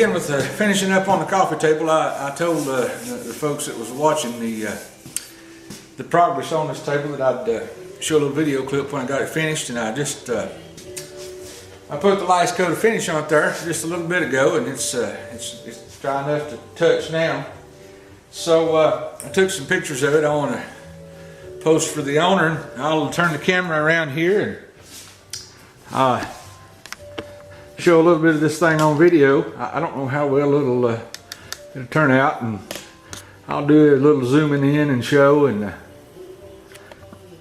again with finishing up on the coffee table. I told the folks that was watching the progress on this table that I'd show a little video clip when I got it finished, and I just I put the last coat of finish on it there just a little bit ago, and it's dry enough to touch now. So I took some pictures of it. I want to post for the owner, and I'll turn the camera around here and show a little bit of this thing on video. I don't know how well it'll turn out, and I'll do a little zooming in and show, and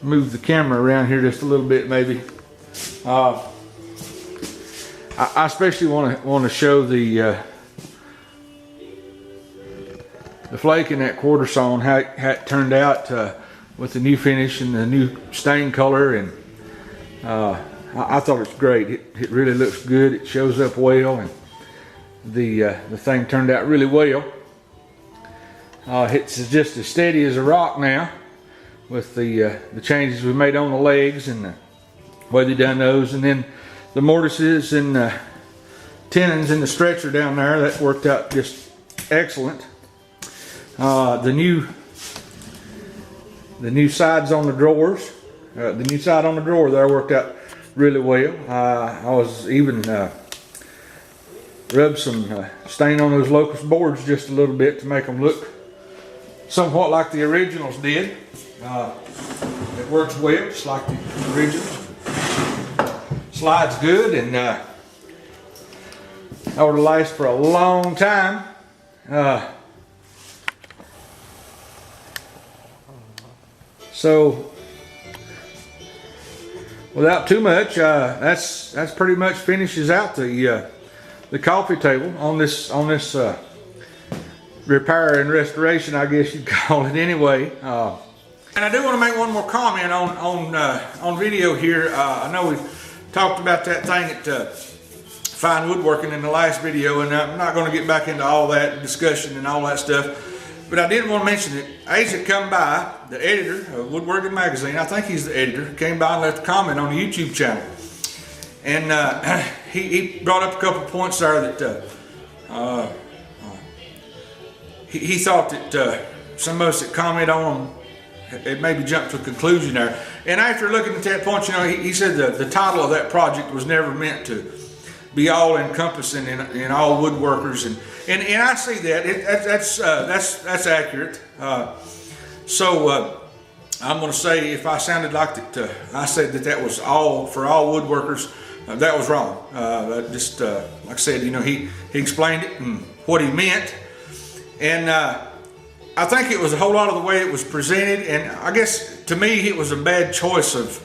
move the camera around here just a little bit maybe. I especially want to show the flake in that quarter sawn, how it turned out with the new finish and the new stain color, and I thought it's great. It really looks good. It shows up well, and the thing turned out really well. It's just as steady as a rock now, with the changes we made on the legs and the way they done those, and then the mortises and tenons in the stretcher down there, that worked out just excellent. The new sides on the drawers, the new side on the drawer there worked out really well. I was even rubbed some stain on those locust boards just a little bit to make them look somewhat like the originals did. It works well, just like the originals. Slides good, and that would last for a long time. So without too much, that's pretty much finishes out the coffee table on this repair and restoration, I guess you'd call it anyway. And I do want to make one more comment on video here. I know we've talked about that thing at Fine Woodworking in the last video, and I'm not going to get back into all that discussion and all that stuff. But I did want to mention that Asa come by, the editor of Woodworking Magazine, I think he's the editor, came by and left a comment on the YouTube channel. And he brought up a couple of points there that he thought that some of us that comment on them, it maybe jumped to a conclusion there. And after looking at that point, you know, he said the title of that project was never meant to be all encompassing in all woodworkers, and I see that. That's accurate. So I'm going to say, if I sounded like that, I said that was all for all woodworkers, that was wrong. Just like I said, you know, he explained it and what he meant, and I think it was a whole lot of the way it was presented, and I guess to me it was a bad choice of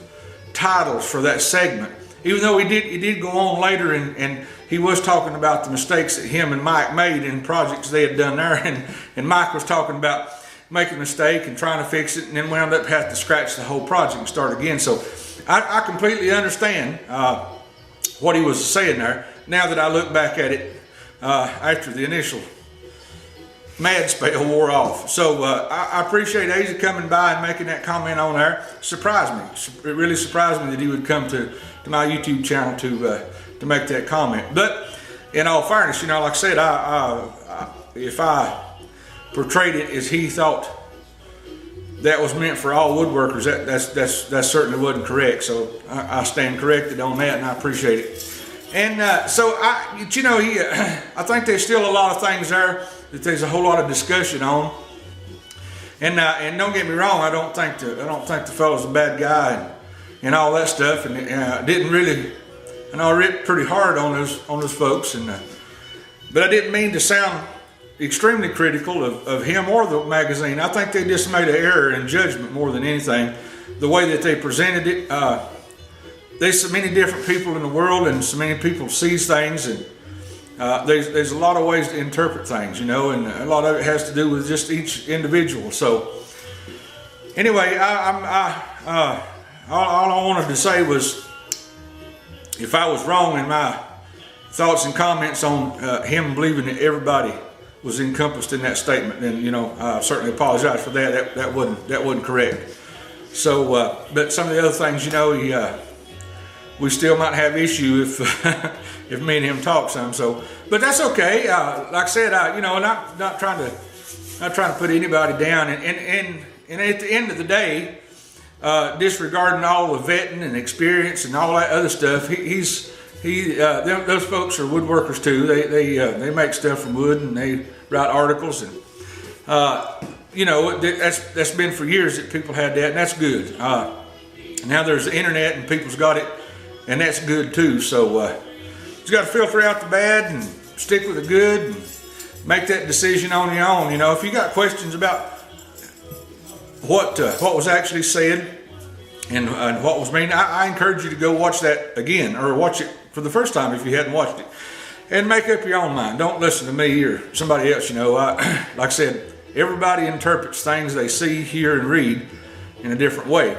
titles for that segment. Even though he did go on later, and he was talking about the mistakes that him and Mike made in projects they had done there, and Mike was talking about making a mistake and trying to fix it, and then wound up having to scratch the whole project and start again. So I completely understand what he was saying there, now that I look back at it after the initial mad spell wore off. So I appreciate Asa coming by and making that comment on there. Surprised me. It really surprised me that he would come to my YouTube channel to make that comment. But in all fairness, you know, like I said, if I portrayed it as he thought that was meant for all woodworkers, that certainly wasn't correct. So I stand corrected on that, and I appreciate it. And so you know, I think there's still a lot of things there that there's a whole lot of discussion on. And don't get me wrong, I don't think the fellow's a bad guy and all that stuff. And didn't really, and I ripped pretty hard on those folks. And but I didn't mean to sound extremely critical of him or the magazine. I think they just made an error in judgment more than anything. The way that they presented it. There's so many different people in the world, and so many people sees things, and there's a lot of ways to interpret things, you know, and a lot of it has to do with just each individual. So anyway, all I wanted to say was, if I was wrong in my thoughts and comments on him believing that everybody was encompassed in that statement, then, you know, I certainly apologize for that. That wasn't correct. So, but some of the other things, you know, he we still might have issue if if me and him talk some. So, but that's okay. Like I said, you know, not trying to put anybody down. And at the end of the day, disregarding all the vetting and experience and all that other stuff, those folks are woodworkers too. They make stuff from wood and they write articles, and you know, that's been for years that people had that, and that's good. Now there's the internet and people's got it, and that's good too. So you got to filter out the bad and stick with the good and make that decision on your own. You know, if you got questions about what was actually said and what was mean, I encourage you to go watch that again, or watch it for the first time if you hadn't watched it, and make up your own mind. Don't listen to me or somebody else. You know, like I said, everybody interprets things they see, hear, and read in a different way.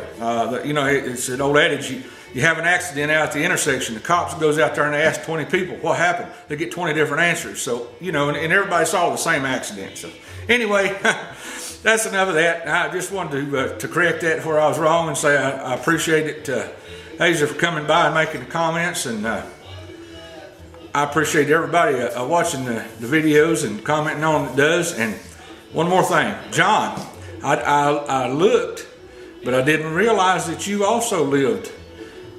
You know, it's an old adage, you have an accident out at the intersection, the cops goes out there and they ask 20 people what happened. They get 20 different answers. So, you know, and everybody saw the same accident. So anyway, that's enough of that. I just wanted to correct that where I was wrong and say I appreciate it, Hazel, for coming by and making the comments, and I appreciate everybody watching the videos and commenting on it does. And one more thing, John, I looked, but I didn't realize that you also lived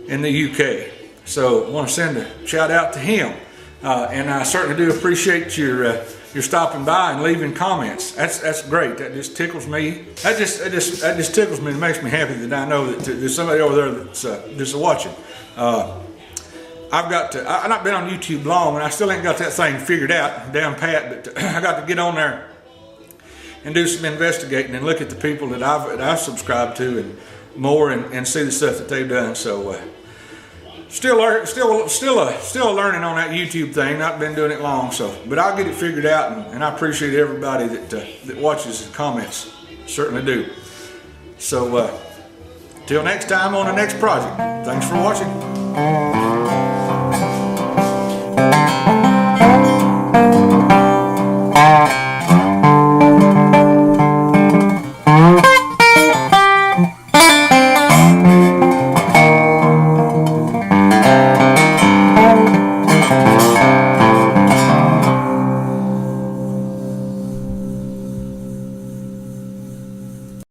in the UK. So I want to send a shout out to him, and I certainly do appreciate your stopping by and leaving comments. That's great. That just tickles me. That just tickles me and makes me happy that I know that there's somebody over there that's watching. I've not been on YouTube long, and I still ain't got that thing figured out down pat, but I got to get on there and do some investigating and look at the people that I've subscribed to and more, and see the stuff that they've done. So still learning on that YouTube thing. Not been doing it long, so but I'll get it figured out, and I appreciate everybody that watches and comments. Certainly do. So till next time on the next project. Thanks for watching.